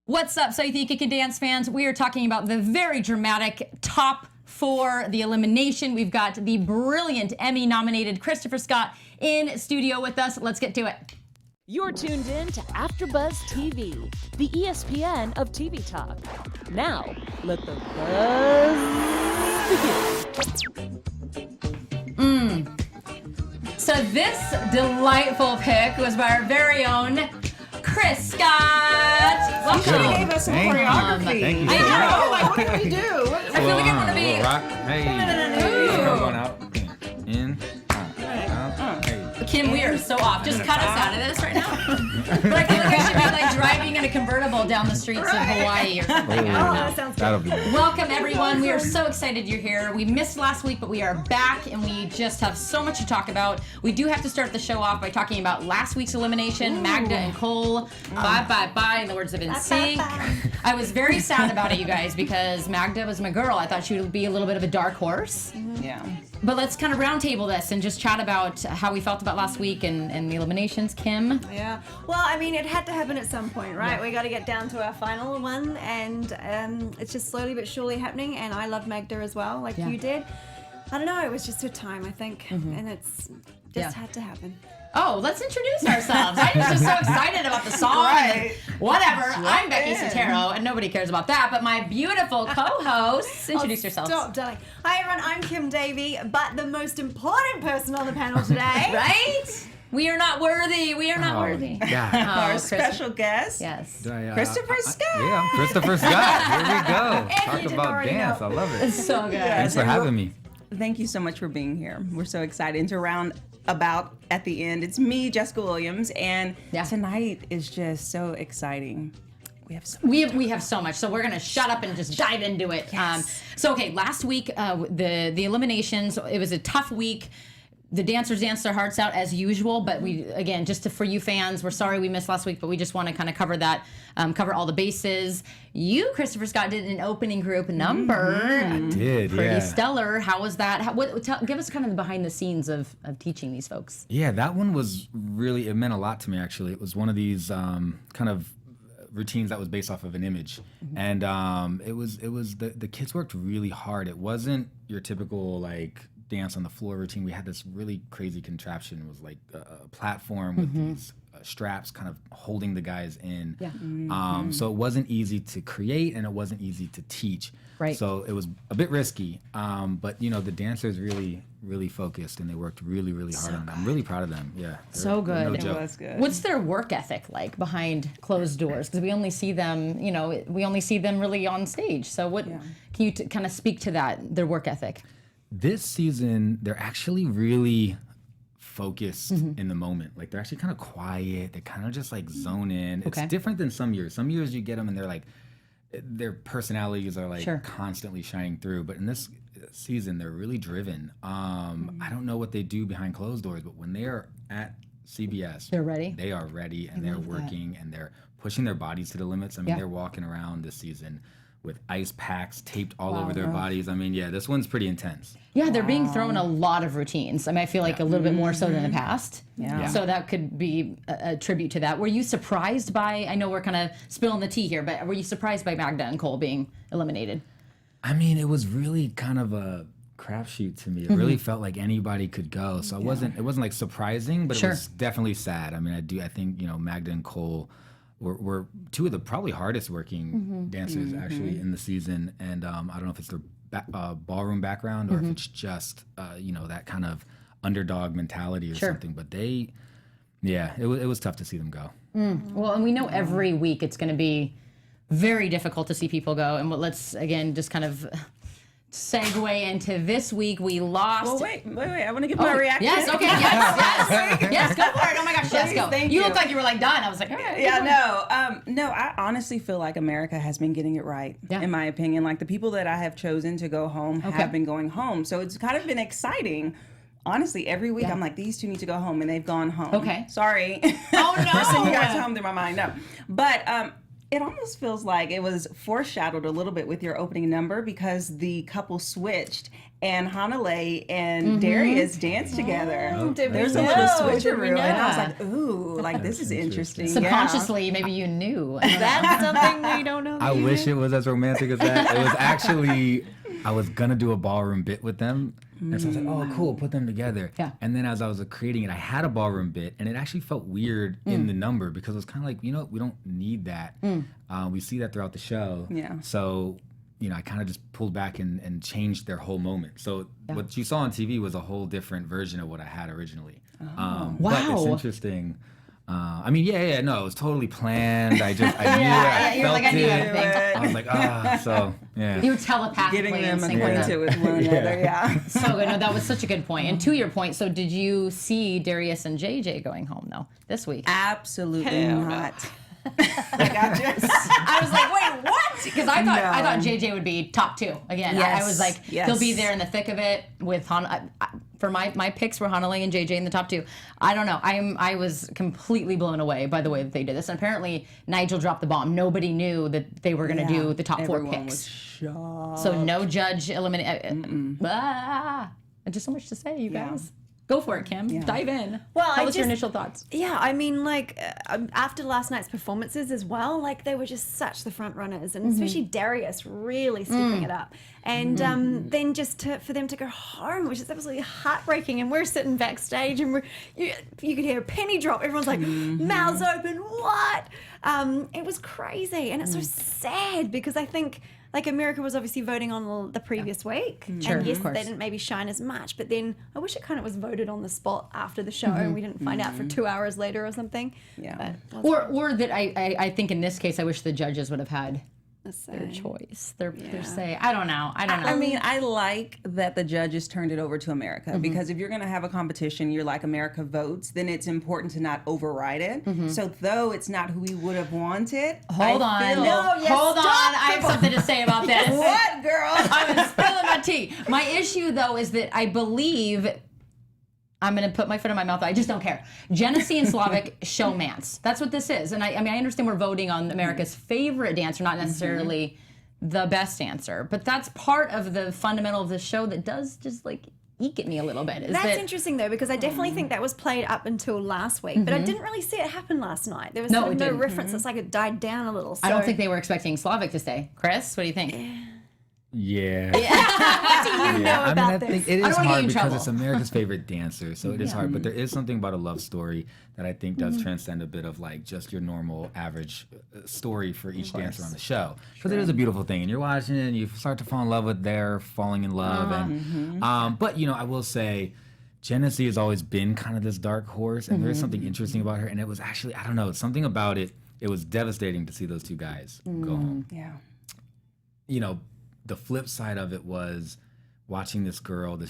What's up, So You Think You Can Dance fans? We are talking about the very dramatic top 4, the elimination. We've got the brilliant Emmy-nominated Christopher Scott in studio with us. Let's get to it. You're tuned in to AfterBuzz TV, the ESPN of TV talk. Now, let the buzz begin. So this delightful pick was by our very own Chris Scott. You should have gave us some choreography. Thank you. I know. Like, what can we do? I feel like I'm gonna be. Rock. Hey. Going out. In. Out. Hey. Kim, we are so off. Just cut us out of this right now. But I feel like I should be like driving in a convertible down the streets of Hawaii or something. I don't know. That sounds good. That'll be good. Welcome, everyone. We are so excited you're here. We missed last week, but we are back, and we just have so much to talk about. We do have to start the show off by talking about last week's elimination, Magda and Cole. Bye, bye, bye, in the words of NSYNC. I was very sad about it, you guys, because Magda was my girl. I thought she would be a little bit of a dark horse. Yeah. But let's kind of roundtable this and just chat about how we felt about last week and the eliminations. Kim? Yeah. Well, I mean, it had to happen at some point, right? Yeah. We got to get down to our final one, and it's just slowly but surely happening. And I love Magda as well, like you did. I don't know. It was just her time, I think, and it's just had to happen. Oh, let's introduce ourselves. I was just so excited about the song. Right. Whatever. I'm Becky Sattero, and nobody cares about that. But my beautiful co-hosts, introduce yourselves. Stop, darling. Hi, everyone. I'm Kim Davey, but the most important person on the panel today. Right? We are not worthy. We are not worthy. Yeah. Our special guest, Yes. Christopher Scott. Yeah, I'm Christopher Scott. Here we go. If you Talk didn't about already dance. know. I love it. It's so good. Thanks for having me. Thank you so much for being here. We're so excited to round about at the end. It's me, Jessica Williams, and tonight is just so exciting. We have so much. We have so much, so we're gonna shut up and just dive into it. Yes. So okay, last week the eliminations. It was a tough week. The dancers danced their hearts out as usual, but we again for you fans, we're sorry we missed last week, but we just want to kind of cover that, cover all the bases. You, Christopher Scott, did an opening group number. I did, Pretty stellar. How was that? Give us kind of the behind the scenes of teaching these folks. Yeah, that one was really, it meant a lot to me, actually. It was one of these kind of routines that was based off of an image. And it was the kids worked really hard. It wasn't your typical, like, dance on the floor routine. We had this really crazy contraption. It was like a platform with these straps kind of holding the guys in. Yeah. So it wasn't easy to create and it wasn't easy to teach. Right. So it was a bit risky, but you know, the dancers really focused and they worked really hard on it. I'm really proud of them. Yeah. So good. No It joke. was good. What's their work ethic like behind closed doors? Because we only see them, we only see them really on stage. So what can you kind of speak to that, their work ethic? This season, they're actually really focused in the moment. Like they're actually kind of quiet. They kind of just like zone in. Okay. It's different than some years. Some years you get them and they're like, their personalities are like constantly shining through. But in this season, they're really driven. I don't know what they do behind closed doors, but when they are at CBS, They're ready. They are ready and they're working and they're pushing their bodies to the limits. I mean, they're walking around this season with ice packs taped all over their bodies. I mean, this one's pretty intense. Yeah, they're being thrown a lot of routines. I mean, I feel like a little bit more so than the past. Yeah. So that could be a tribute to that. Were you surprised by, I know we're kind of spilling the tea here, but were you surprised by Magda and Cole being eliminated? I mean, it was really kind of a crapshoot to me. It really felt like anybody could go. So it wasn't like surprising, but it was definitely sad. I mean, I think, Magda and Cole were two of the probably hardest working dancers actually in the season. And I don't know if it's their ballroom background or if it's just, that kind of underdog mentality or something. But it was tough to see them go. Well, and we know every week it's going to be very difficult to see people go. And let's, again, just kind of segue into this week. We lost. Well, wait. I want to give my reaction. Yes, okay, yes, go for it. Oh my gosh, yes, go. Thank You you. look like you were like done. I was like, all right. Yeah, no, I honestly feel like America has been getting it right, in my opinion. Like the people that I have chosen to go home have been going home. So it's kind of been exciting. Honestly, every week I'm like, these two need to go home, and they've gone home. Okay. Sorry. Oh, no. For sending you guys home through my mind. No. But It almost feels like it was foreshadowed a little bit with your opening number because the couple switched and Hanalei and Darius danced together. There's a little switcheroo, and I was like, ooh, like this is interesting. Subconsciously, maybe you knew. That's something we don't know. I wish it was as romantic as that. It was actually, I was gonna do a ballroom bit with them. And so I was like, oh, cool, put them together. Yeah. And then as I was creating it, I had a ballroom bit, and it actually felt weird in the number because it was kind of like, you know, we don't need that. We see that throughout the show. Yeah. So, you know, I kind of just pulled back and changed their whole moment. So what you saw on TV was a whole different version of what I had originally. But it's interesting. I mean, no, it was totally planned. I knew it. I felt it. I was like, so, yeah. You were telepathically Getting them in sync acquainted with one another, So good. No, that was such a good point. And to your point, so did you see Darius and JJ going home, though, this week? Absolutely not. I got you. I was like, wait, what? Because I thought JJ would be top 2 again. Yes. I was like, he'll be there in the thick of it with for my picks were Hanalei and JJ in the top 2. I don't know. I was completely blown away by the way that they did this. And apparently Nigel dropped the bomb. Nobody knew that they were going to do the top 4 Everyone picks. was shocked. So no judge eliminate. Just so much to say, you guys. Go for it, Kim. Dive in. Well, Tell us your initial thoughts. Yeah, I mean, like, after last night's performances as well, like, they were just such the front runners, and especially Darius really stepping it up. And then just for them to go home, which is absolutely heartbreaking, and we're sitting backstage, and you could hear a penny drop. Everyone's like, mouths open, what? It was crazy, and it's so sad, because I think... Like, America was obviously voting on the previous week. Sure, and yes, of course. they didn't maybe shine as much. But then I wish it kind of was voted on the spot after the show and we didn't find out for 2 hours later or something. Yeah. Or that I think in this case, I wish the judges would have had their choice, their say. I don't know. I mean, I like that the judges turned it over to America because if you're going to have a competition, you're like America votes, then it's important to not override it. So though it's not who we would have wanted, Hold on. I have something to say about this. What, girl? I was spilling my tea. My issue, though, is that I believe... I'm going to put my foot in my mouth. I just don't care. Genesee and Slavic showmance. That's what this is. And I mean, I understand we're voting on America's favorite dancer, not necessarily the best dancer. But that's part of the fundamental of the show that does just like eke at me a little bit. That's interesting though, because I definitely think that was played up until last week, but I didn't really see it happen last night. There was No, sort of it no didn't. reference. It's like it died down a little. So. I don't think they were expecting Slavic to stay. Chris, what do you think? Yeah. What do you know I about think this? it I is don't wanna get hard you in because trouble. it's America's favorite dancer, so it is hard. But there is something about a love story that I think does transcend a bit of like just your normal average story for each dancer on the show. Because it is a beautiful thing, and you're watching it, and you start to fall in love with their falling in love. And but you know, I will say, Genesee has always been kind of this dark horse, and there is something interesting about her. And it was actually, I don't know, something about it. It was devastating to see those two guys go home. Yeah. You know. The flip side of it was watching this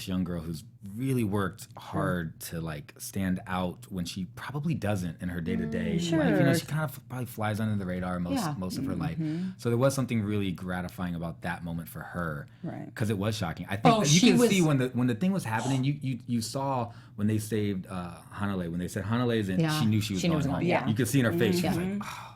young girl who's really worked hard to like stand out when she probably doesn't in her day-to-day life. You know, she kind of probably flies under the radar most of her life. So there was something really gratifying about that moment for her. Right. Because it was shocking. I think you can see when the thing was happening, you saw when they saved Hanalei, when they said Hanale's in, she knew she was going home. Yeah. You could see in her face, she was like, oh.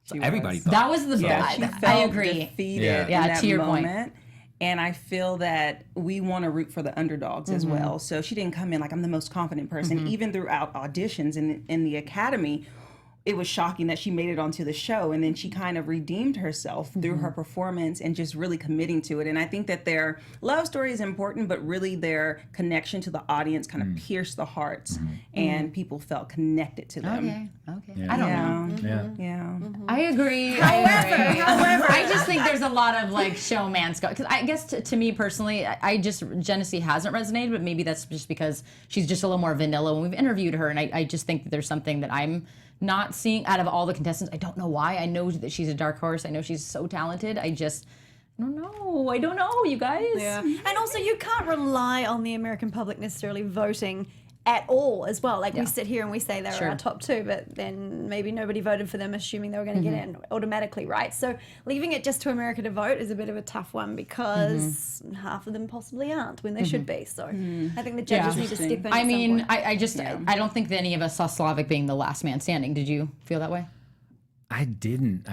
So everybody thought That was the She I felt agree. defeated in Yeah, that to your moment. point. And I feel that we want to root for the underdogs as well. So she didn't come in like I'm the most confident person. Even throughout auditions in the academy, it was shocking that she made it onto the show, and then she kind of redeemed herself through her performance and just really committing to it. And I think that their love story is important, but really their connection to the audience kind of pierced the hearts, and people felt connected to them. Okay. I don't know. Yeah. I agree. However, I just think there's a lot of like showmance because I guess to me personally, I just Genesee hasn't resonated, but maybe that's just because she's just a little more vanilla when we've interviewed her, and I just think that there's something that I'm not seeing out of all the contestants. I don't know why. I know that she's a dark horse. I know she's so talented. I don't know, you guys. Yeah. And also, you can't rely on the American public necessarily voting at all as well. Like we sit here and we say they're our top 2, but then maybe nobody voted for them assuming they were going to get in automatically, right? So leaving it just to America to vote is a bit of a tough one because half of them possibly aren't when they should be. So I think the judges need to step in. I mean, I don't think that any of us saw Slavic being the last man standing. Did you feel that way? I didn't.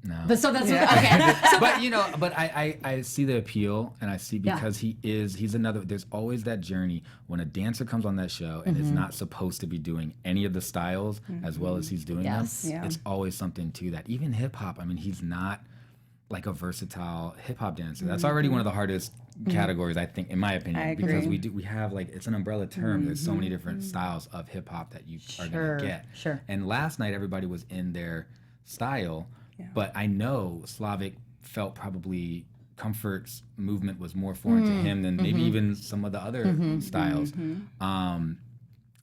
No. But so that's okay. So, but I see the appeal, and I see because he's another. There's always that journey when a dancer comes on that show and is not supposed to be doing any of the styles as well as he's doing them. Yeah. It's always something to that. Even hip hop. I mean, he's not like a versatile hip hop dancer. That's already one of the hardest categories, I think, in my opinion, because we have like it's an umbrella term. There's so many different styles of hip hop that you are gonna get. Sure. And last night everybody was in their style. Yeah. But I know Slavic felt probably Comfort's movement was more foreign to him than maybe even some of the other styles.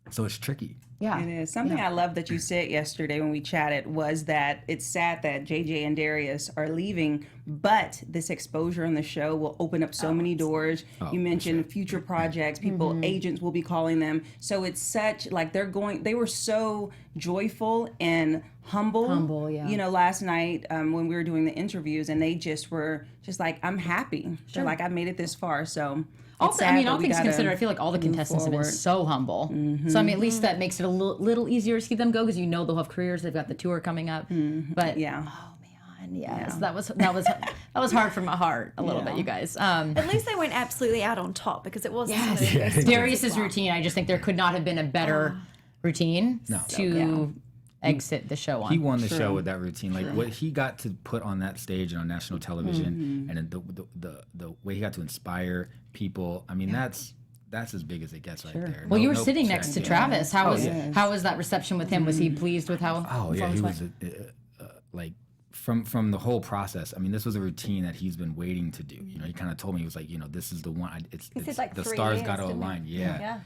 So it's tricky. Yeah. It is. Something I love that you said yesterday when we chatted was that it's sad that JJ and Darius are leaving, but this exposure on the show will open up so many doors. You mentioned future projects, people, agents will be calling them. So it's such, like they were so joyful and humble, you know, last night when we were doing the interviews, and they just were just like, I'm happy. They're like, I made it this far. So also, I mean, all things considered, I feel like all the contestants have been so humble. So, I mean, at least that makes it a little easier to see them go because you know they'll have careers. They've got the tour coming up. But, oh, man, yes. That was hard for my heart a little bit, you guys. At least they went absolutely out on top because it wasn't. Darius's routine, I just think there could not have been a better routine to exit the show on. He won the show with that routine. Like what he got to put on that stage and on national television, and the way he got to inspire people. I mean, that's as big as it gets right there. Well, you were sitting next to Travis. How was that reception with him? Was he pleased with how? Oh yeah, he was like from the whole process. I mean, this was a routine that he's been waiting to do. You know, he kind of told me, he was like, you know, this is the one. It's like the 3 stars years, got to align. Yeah.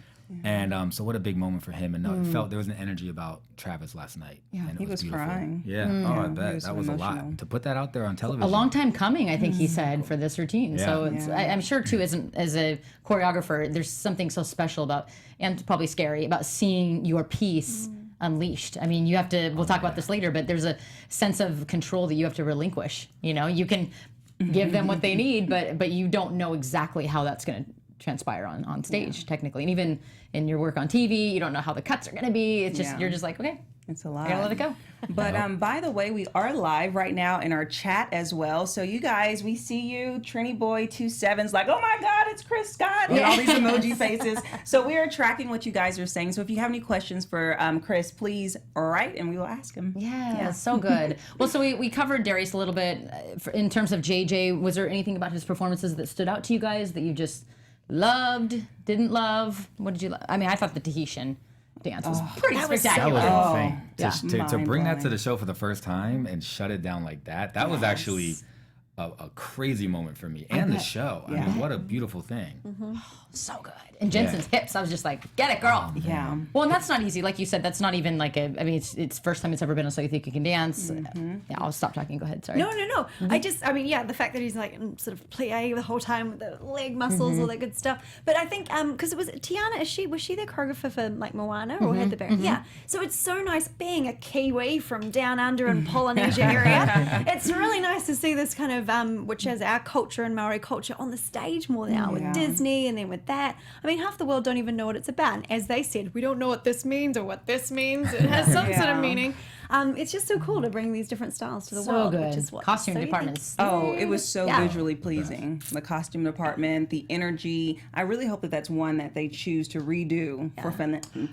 And so what a big moment for him. And it felt there was an energy about Travis last night. Yeah, and he was beautiful. crying. Yeah, I bet that was a lot to put that out there on television. A long time coming, I think he said, for this routine. So it's, I'm sure too, as a choreographer, there's something so special about, and probably scary about seeing your piece unleashed. I mean, you have to. We'll talk about this later, but there's a sense of control that you have to relinquish. You know, you can give them what they need, but you don't know exactly how that's going to transpire on stage technically, and even in your work on TV, you don't know how the cuts are going to be. It's just you're just like, okay, it's a lot. I gotta let it go. But by the way, we are live right now in our chat as well. So you guys, we see you, Trini Boy 27's like, oh my God, it's Chris Scott, and all these emoji faces. So we are tracking what you guys are saying. So if you have any questions for Chris, please write and we will ask him. Yeah, so good. Well, so we covered Darius a little bit in terms of JJ. Was there anything about his performances that stood out to you guys that you just loved, didn't love? What did you love? I mean, I thought the Tahitian dance was pretty spectacular. That was insane. To bring that to the show for the first time and shut it down like that was actually a crazy moment for me and the show. I mean, what a beautiful thing. So good. And Jensen's hips, I was just like, get it, girl. Well, and that's not easy. Like you said, that's not even like I mean, it's first time it's ever been on So You Think You Can Dance. Yeah, I'll stop talking. Go ahead. Sorry. No. I mean, the fact that he's like sort of plie the whole time with the leg muscles, all that good stuff. But I think, because it was Tiana, was she the choreographer for like Moana or Head the Bear? Yeah. So it's so nice being a Kiwi from down under in Polynesia area. It's really nice to see this kind of, which is our culture and Maori culture on the stage more now with Disney and then with that. I mean, half the world don't even know what it's about. And as they said, we don't know what this means or what this means. It has some sort of meaning. It's just so cool to bring these different styles to the world. Good. Which is what costume departments. It was so visually pleasing. The costume department, the energy. I really hope that that's one that they choose to redo for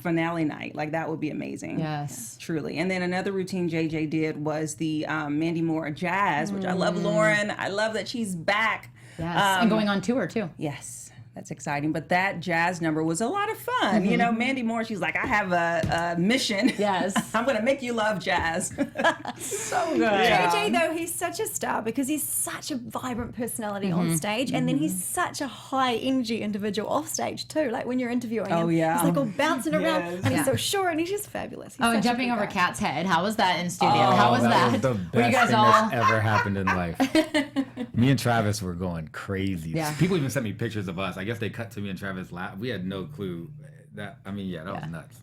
finale night. Like, that would be amazing. Yes. Truly. And then another routine JJ did was the Mandy Moore jazz, which I love Lauren. I love that she's back. Yes. And going on tour, too. Yes. That's exciting. But that jazz number was a lot of fun. You know, Mandy Moore, she's like, I have a mission. Yes. I'm going to make you love jazz. So good. JJ, though, he's such a star because he's such a vibrant personality on stage. And then he's such a high energy individual off stage, too. Like when you're interviewing him, he's like all bouncing around and he's so short and he's just fabulous. He's and jumping over Kat's head. How was that in studio? How was that? Was the best thing that's ever happened in life. Me and Travis were going crazy. Yeah. People even sent me pictures of us. I guess they cut to me and Travis laugh. We had no clue. That was nuts.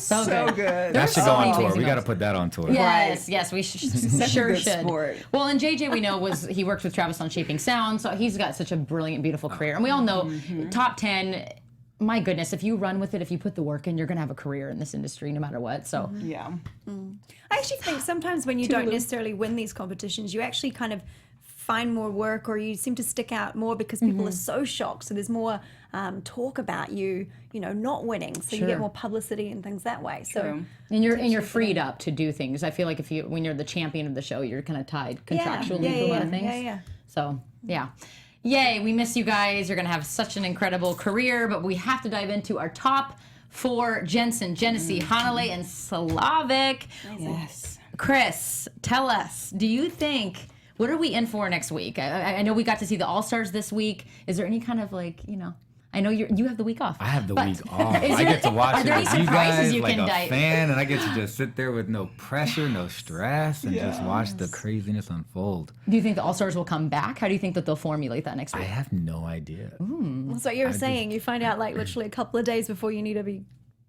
So good. That should go on tour. We got to put that on tour. Yes, we sure should. Sport. Well, and JJ, we know he worked with Travis on Shaping Sound, so he's got such a brilliant, beautiful career. And we all know top 10 my goodness, if you run with it, if you put the work in, you're going to have a career in this industry no matter what. So Yeah. I actually think sometimes when you don't necessarily win these competitions, you actually kind of find more work, or you seem to stick out more because people are so shocked. So there's more talk about you, not winning. So you get more publicity and things that way. So and you're freed up to do things. I feel like when you're the champion of the show, you're kind of tied contractually to a lot of things. Yeah. So yeah. Yay, we miss you guys. You're going to have such an incredible career, but we have to dive into our top 4, Jensen, Genesee, Hanalei, and Slavic. Yes. Chris, tell us, do you think, what are we in for next week? I know we got to see the All-Stars this week. Is there any kind of I know you have the week off. I have the week off. I get to watch it with you guys like a fan, and I get to just sit there with no pressure, no stress, and just watch the craziness unfold. Do you think the All-Stars will come back? How do you think that they'll formulate that next week? I have no idea. That's what you were saying. You find out like literally a couple of days before you need to be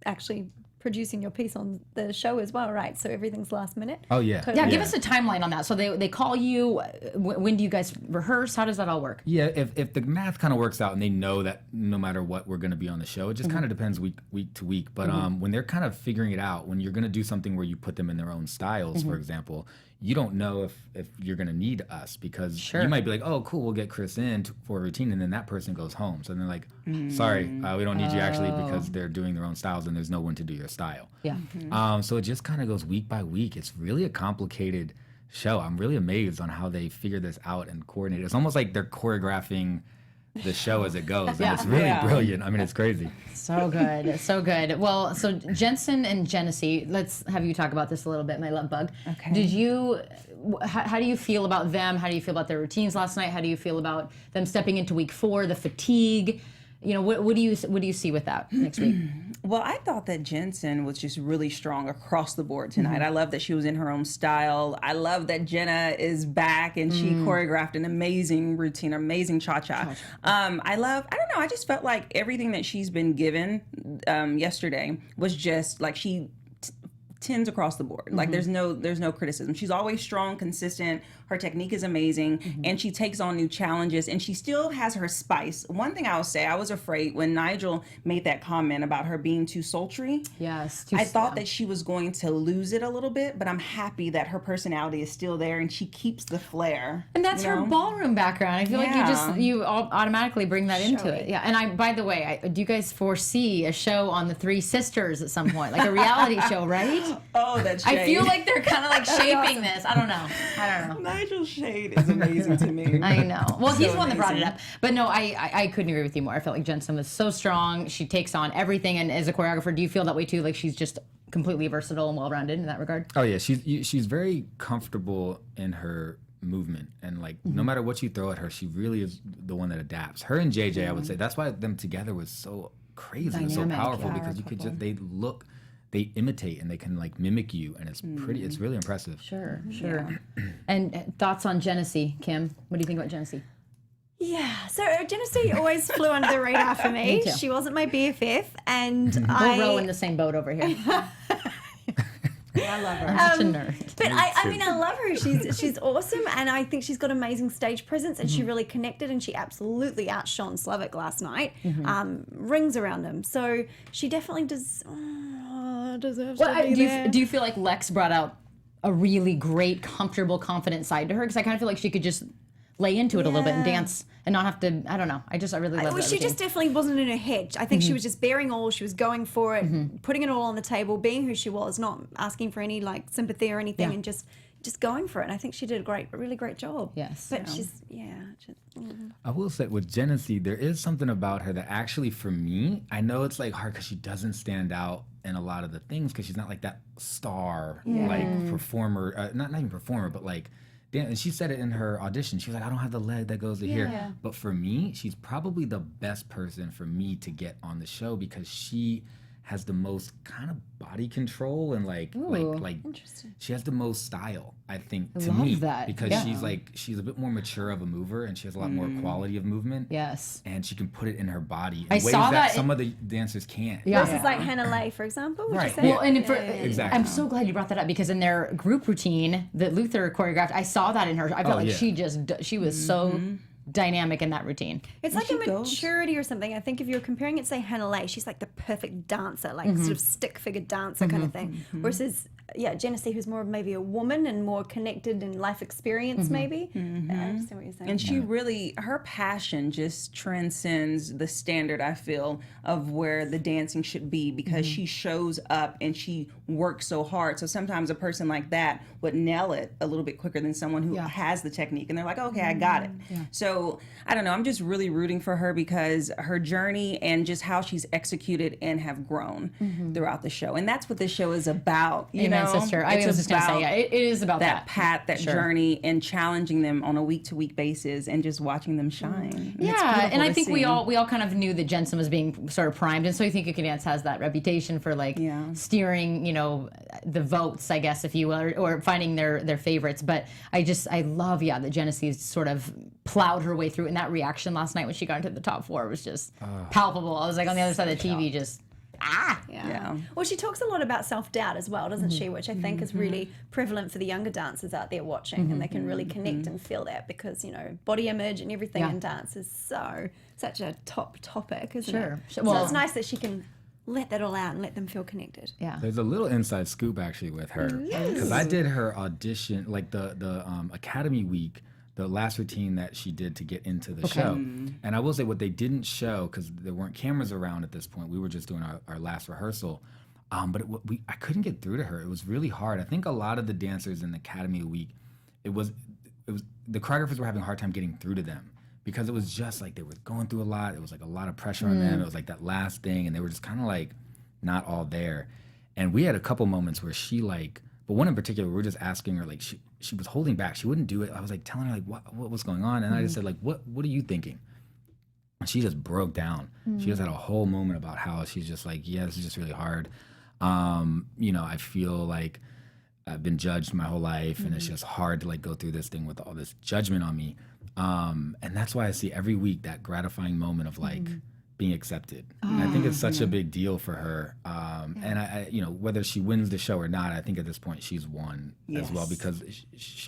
actually producing your piece on the show as well, right? So everything's last minute. Oh yeah. Totally. Yeah, give us a timeline on that. So they call you. When do you guys rehearse? How does that all work? Yeah, if the math kind of works out and they know that no matter what we're going to be on the show, it just kind of depends week to week. But when they're kind of figuring it out, when you're going to do something where you put them in their own styles, for example, you don't know if you're going to need us, because you might be like, oh, cool, we'll get Chris in for a routine, and then that person goes home. So then they're like, sorry, we don't need you actually, because they're doing their own styles and there's no one to do your style. Yeah. So it just kind of goes week by week. It's really a complicated show. I'm really amazed on how they figure this out and coordinate. It's almost like they're choreographing the show as it goes. And it's really brilliant. I mean, it's crazy. So good. So good. Well, so Jensen and Genesee, let's have you talk about this a little bit, my love bug. Okay. How do you feel about them? How do you feel about their routines last night? How do you feel about them stepping into week 4, the fatigue? What do you see with that next week? Well, I thought that Jensen was just really strong across the board tonight. I love that she was in her own style. I love that Jenna is back and she choreographed an amazing routine, amazing cha-cha. I just felt like everything that she's been given yesterday was just like she tens across the board. Like there's no criticism. She's always strong, consistent. Her technique is amazing, and she takes on new challenges, and she still has her spice. One thing I will say, I was afraid when Nigel made that comment about her being too sultry. Yes. I thought that she was going to lose it a little bit, but I'm happy that her personality is still there and she keeps the flair. And that's her ballroom background. I feel like you automatically bring that into it. Yeah. And by the way, do you guys foresee a show on the Three Sisters at some point, like a reality show, right? Oh, that's shade. I feel like they're kind of like shaping this. I don't know. Nigel's shade is amazing to me. I know. Well, he's the one that brought it up. But no, I couldn't agree with you more. I felt like Jensen was so strong. She takes on everything. And as a choreographer, do you feel that way too? Like she's just completely versatile and well-rounded in that regard? Oh yeah, she's very comfortable in her movement, and like no matter what you throw at her, she really is the one that adapts. Her and JJ, I would say, that's why them together was so crazy and so powerful, because you could just they imitate and they can like mimic you, and it's really impressive. Sure. And thoughts on Genesee, Kim? What do you think about Genesee? Yeah, so Genesee always flew under the radar for me. She wasn't my BFF, and we'll row in the same boat over here. I love her. Such a nerd. But I mean, I love her. She's awesome, and I think she's got amazing stage presence, and she really connected, and she absolutely outshone Slavic last night. Rings around him, so she definitely deserves to be there. Do you feel like Lex brought out a really great, comfortable, confident side to her? Because I kind of feel like she could just lay into it a little bit and dance and not have to, I don't know. I really love that. She just definitely wasn't in her head. I think she was just bearing all. She was going for it, putting it all on the table, being who she was, not asking for any like sympathy or anything, and just going for it. And I think she did a really great job. Yes. But I will say with Genesee, there is something about her that actually, for me, I know it's like hard because she doesn't stand out in a lot of the things because she's not like that star like performer, not even performer, but like. And she said it in her audition. She was like, I don't have the leg that goes to here. But for me, she's probably the best person for me to get on the show because she has the most kind of body control and like she has the most style, I think, to me. That. Because she's a bit more mature of a mover and she has a lot more quality of movement. Yes. And she can put it in her body in ways saw that some of the dancers can't. Yeah. Versus like Hanalei, for example. Would you say? Well, and exactly. I'm so glad you brought that up because in their group routine that Luther choreographed, I saw that in her. I felt like she was so dynamic in that routine. It's like a maturity or something. I think if you're comparing it, say Hanalei, she's like the perfect dancer, like sort of stick figure dancer kind of thing. Versus Genesee, who's more of maybe a woman and more connected in life experience, maybe. I understand what you're saying. And she really, her passion just transcends the standard, I feel, of where the dancing should be, because she shows up and she works so hard. So sometimes a person like that would nail it a little bit quicker than someone who has the technique and they're like, okay, I got it. So I don't know, I'm just really rooting for her because her journey and just how she's executed and have grown throughout the show. And that's what this show is about. You know, sister. I was just going to say, it is about that path, that journey, and challenging them on a week-to-week basis and just watching them shine. And I think we all kind of knew that Jensen was being sort of primed, and So You Think You Can Dance has that reputation for like steering, the votes, I guess, if you will, or finding their favorites. But I love, that Genesee sort of plowed her way through, and that reaction last night when she got into the top 4 was just palpable. I was like on the other side of the TV, just. Well, she talks a lot about self-doubt as well, doesn't she? Which I think is really prevalent for the younger dancers out there watching, and they can really connect and feel that because, body image and everything in dance is such a top topic, isn't it? Sure. So it's nice that she can let that all out and let them feel connected. Yeah. There's a little inside scoop actually with her, because I did her audition, like the Academy week, the last routine that she did to get into the show. And I will say what they didn't show, because there weren't cameras around at this point, we were just doing our last rehearsal, but I couldn't get through to her. It was really hard. I think a lot of the dancers in the Academy week, it was the choreographers were having a hard time getting through to them, because it was just like they were going through a lot. It was like a lot of pressure on them. It was like that last thing, and they were just kind of like not all there. And we had a couple moments where she but one in particular, we were just asking her, like, she was holding back. She wouldn't do it. I was like telling her, like, what was going on? And I just said, like, what are you thinking? And she just broke down. She just had a whole moment about how she's just like, this is just really hard. I feel like I've been judged my whole life, and it's just hard to like go through this thing with all this judgment on me. And that's why I see every week that gratifying moment of like being accepted. And I think it's such a big deal for her. And I whether she wins the show or not, I think at this point she's won as well, because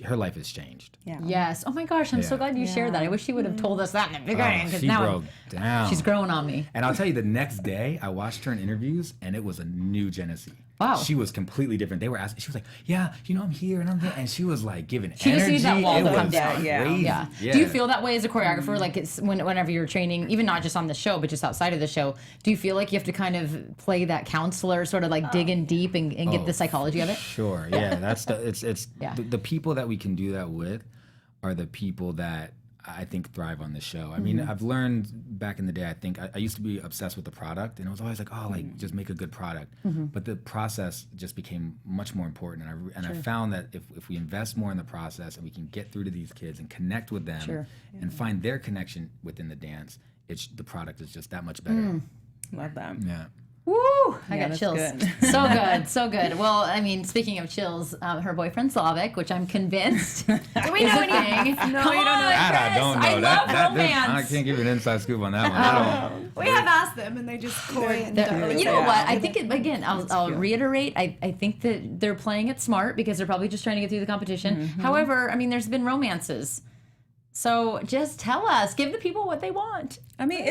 her life has changed. Yeah. Yes. Oh my gosh, I'm so glad you shared that. I wish she would have told us that in the beginning, because she now broke down. She's growing on me. And I'll tell you, the next day I watched her in interviews, and it was a new Genesee. Wow. She was completely different. They were asking, she was like, I'm here and I'm there. And she was like giving she energy. Just needs that wall to come down. Crazy. Yeah. Do you feel that way as a choreographer? Like it's whenever you're training, even not just on the show, but just outside of the show, do you feel like you have to kind of play that counselor, sort of like dig in deep and get the psychology of it? Sure. Yeah. That's the people that we can do that with are the people that I think thrive on the show. I mean, I've learned back in the day, I think I used to be obsessed with the product, and it was always like, just make a good product. But the process just became much more important. And I found that if we invest more in the process and we can get through to these kids and connect with them and find their connection within the dance, the product is just that much better. Love that. Yeah. Woo! I got chills. Good. So good. Well, I mean, speaking of chills, her boyfriend Slavic, which I'm convinced. Do we know anything? No, you don't know. I don't know. I love romance. I can't give you an inside scoop on that one. We have asked them, and they just coy and you know what? I think again. I'll reiterate. I think that they're playing it smart because they're probably just trying to get through the competition. However, I mean, there's been romances. So just tell us, give the people what they want. I mean,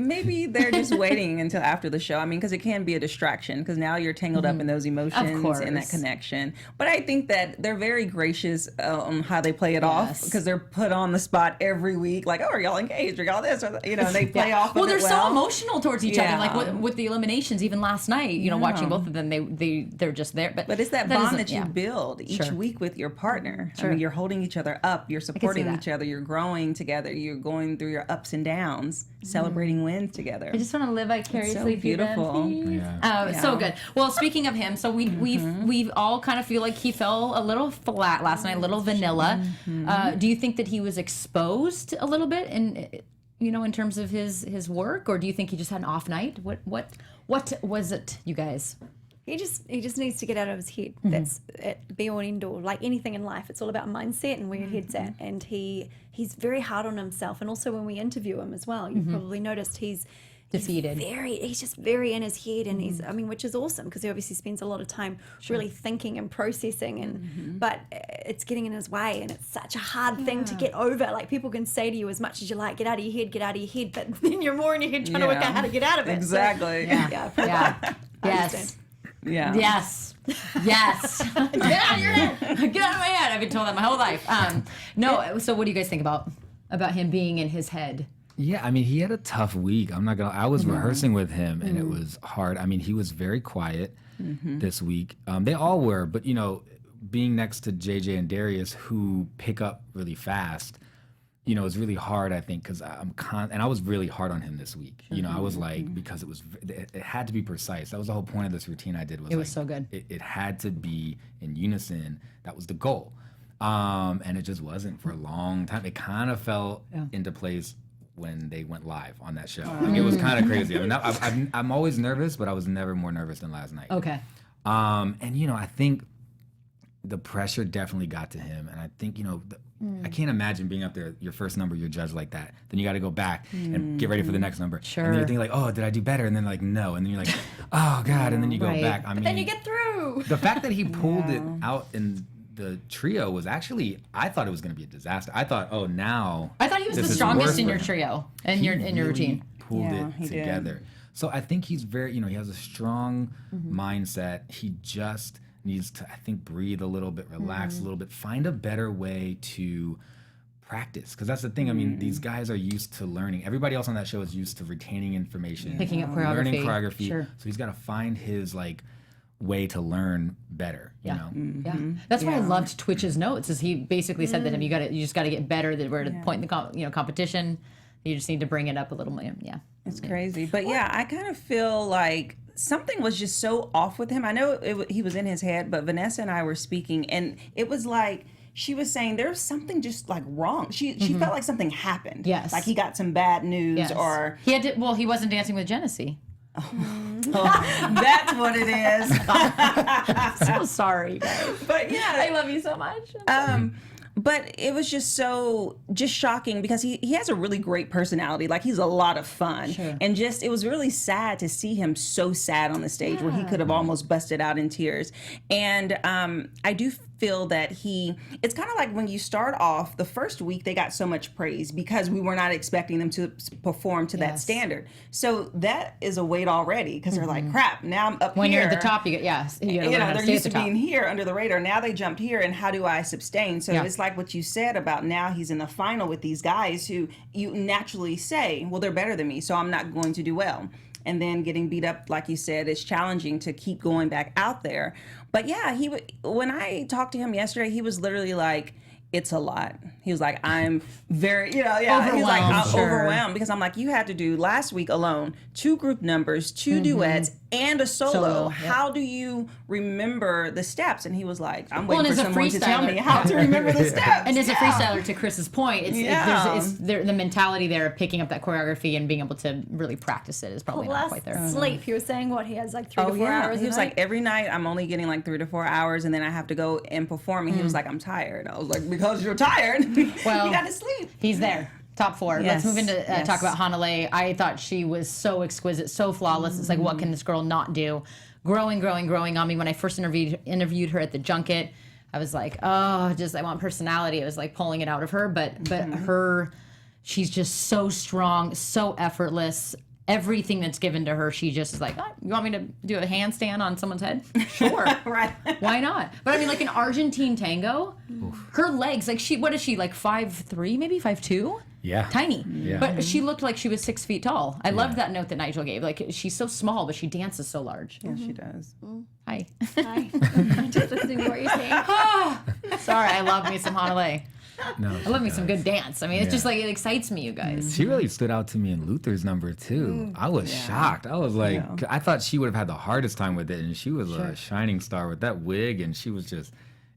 maybe they're just waiting until after the show. I mean, because it can be a distraction, because now you're tangled up in those emotions and that connection. But I think that they're very gracious on how they play it off, because they're put on the spot every week. Like, are y'all engaged? Are y'all this? Or, they play off. Well, they're so emotional towards each other. Like with the eliminations, even last night, watching both of them, they're just there. But it's that bond that you build each week with your partner. I mean, you're holding each other up. You're supporting each other. You're growing together. You're going through your ups and downs, celebrating wins together. I just want to live vicariously through them. Beautiful. So good. Well, speaking of him, so we all kind of feel like he fell a little flat last night, a little vanilla. Do you think that he was exposed a little bit in terms of his work, or do you think he just had an off night? What was it, you guys? He just needs to get out of his head. That's it, be all and end all. Like anything in life, it's all about mindset and where your head's at. And he's very hard on himself. And also when we interview him as well, you've probably noticed he's defeated. He's just very in his head, and which is awesome because he obviously spends a lot of time really thinking and processing, and but it's getting in his way, and it's such a hard thing to get over. Like, people can say to you as much as you like, get out of your head, but then you're more in your head trying to work out how to get out of it. Exactly. So, Yes. Yeah. Yes. Yes. Get out of your head. Get out of my head. I've been told that my whole life. No. So what do you guys think about him being in his head? Yeah, I mean, he had a tough week. I was rehearsing with him, and it was hard. I mean, he was very quiet this week. They all were, but being next to JJ and Darius, who pick up really fast, it's really hard, I think, because and I was really hard on him this week. I was like, because it had to be precise. That was the whole point of this routine I did. It was so good. It had to be in unison. That was the goal. And it just wasn't for a long time. It kind of fell into place when they went live on that show. Like, it was kind of crazy. I mean, I'm always nervous, but I was never more nervous than last night. Okay. And I think the pressure definitely got to him, and I think I can't imagine being up there, your first number, you're judged like that. Then you got to go back and get ready for the next number. Sure. And then you're thinking like, oh, did I do better? And then like, no. And then you're like, oh God. And then you go back. I mean, then you get through. The fact that he pulled it out in the trio was actually, I thought it was going to be a disaster. I thought, oh, now. I thought he was the strongest in your trio and in your routine. Pulled it together. So I think he's very, he has a strong mindset. He just needs to, I think, breathe a little bit, relax a little bit, find a better way to practice. Because that's the thing. I mean, these guys are used to learning. Everybody else on that show is used to retaining information, picking up choreography, learning choreography. Sure. So he's got to find his way to learn better. You know. Yeah. That's why I loved Twitch's notes. Is he basically said that you just got to get better. That we're at the point in the competition. You just need to bring it up a little more. Yeah. It's crazy. But I kind of feel like something was just so off with him. I know he was in his head, but Vanessa and I were speaking, and it was like she was saying there's something just like wrong. She felt like something happened. Yes. Like he got some bad news or... He had to, well, he wasn't dancing with Genesee. That's what it is. I'm so sorry, guys. But I love you so much. But it was just shocking because he has a really great personality. Like, he's a lot of fun. Sure. And it was really sad to see him so sad on the stage where he could have almost busted out in tears. And I do feel that it's kind of like when you start off, the first week they got so much praise because we were not expecting them to perform to that standard. So that is a weight already because they're like, crap, now I'm up when here. When you're at the top, you get, they're used to being here under the radar. Now they jumped here, and how do I sustain? So it's like what you said about now he's in the final with these guys who you naturally say, well, they're better than me, so I'm not going to do well. And then getting beat up, like you said, is challenging to keep going back out there. But when I talked to him yesterday, he was literally like, it's a lot. He was like, I'm very, he was like, I'm overwhelmed because I'm like, you had to do last week alone 2 group numbers, 2 duets, and a solo. How do you remember the steps? And he was like, I'm waiting for someone to tell me how to remember the steps. And as a freestyler, to Chris's point, the mentality there of picking up that choreography and being able to really practice it is probably not quite there. Sleep. He was saying he has like 3 to 4 hours. He was like, every night I'm only getting like 3 to 4 hours, and then I have to go and perform. And he was like, I'm tired. I was like, because you're tired. Well, you got to sleep. He's there. Top 4. Yes. Let's move into talk about Hanalei. I thought she was so exquisite, so flawless. It's like, what can this girl not do? Growing on me. When I first interviewed her at the junket, I was like, oh, I want personality. It was like pulling it out of her. But she's just so strong, so effortless. Everything that's given to her, she just is like, oh, you want me to do a handstand on someone's head? Sure. Right. Why not? But I mean, like an Argentine tango, her legs, like what is she, like 5'3", maybe 5'2"? Yeah. Tiny. Yeah. But she looked like she was 6 feet tall. I loved that note that Nigel gave. Like, she's so small, but she dances so large. Yeah, she does. Hi. Hi. Just listening to what you're saying. Sorry, I love me some Hanalei. No, I love me some good dance. I mean, it's just like, it excites me, you guys. She really stood out to me in Luther's number too. I was shocked. I was like, I thought she would have had the hardest time with it, and she was a shining star with that wig, and she was just,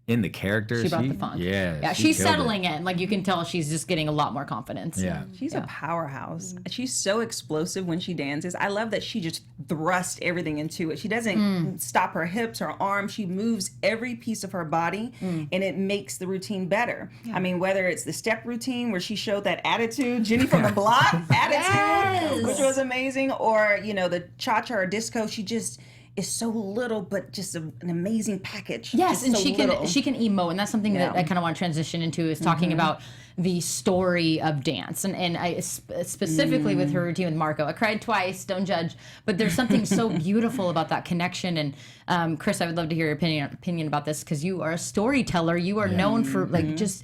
in the character. She brought the funk. Yeah, she's killed settling it. in. Like you can tell she's just getting a lot more confidence. Yeah. She's a powerhouse. She's so explosive when she dances. I love that she just thrusts everything into it. She doesn't stop her hips, her arms. She moves every piece of her body, and it makes the routine better. I mean, whether it's the step routine where she showed that attitude, Jenny from the block attitude, which was amazing, or, you know, the cha-cha or disco, she just is so little, but just an amazing package. Yes, Just and so she little. can emote, and that's something that I kind of want to transition into is talking about the story of dance, and I specifically with her routine with Marco. I cried twice. Don't judge, but there's something so beautiful about that connection. And Chris, I would love to hear your opinion about this because you are a storyteller. You are known for like just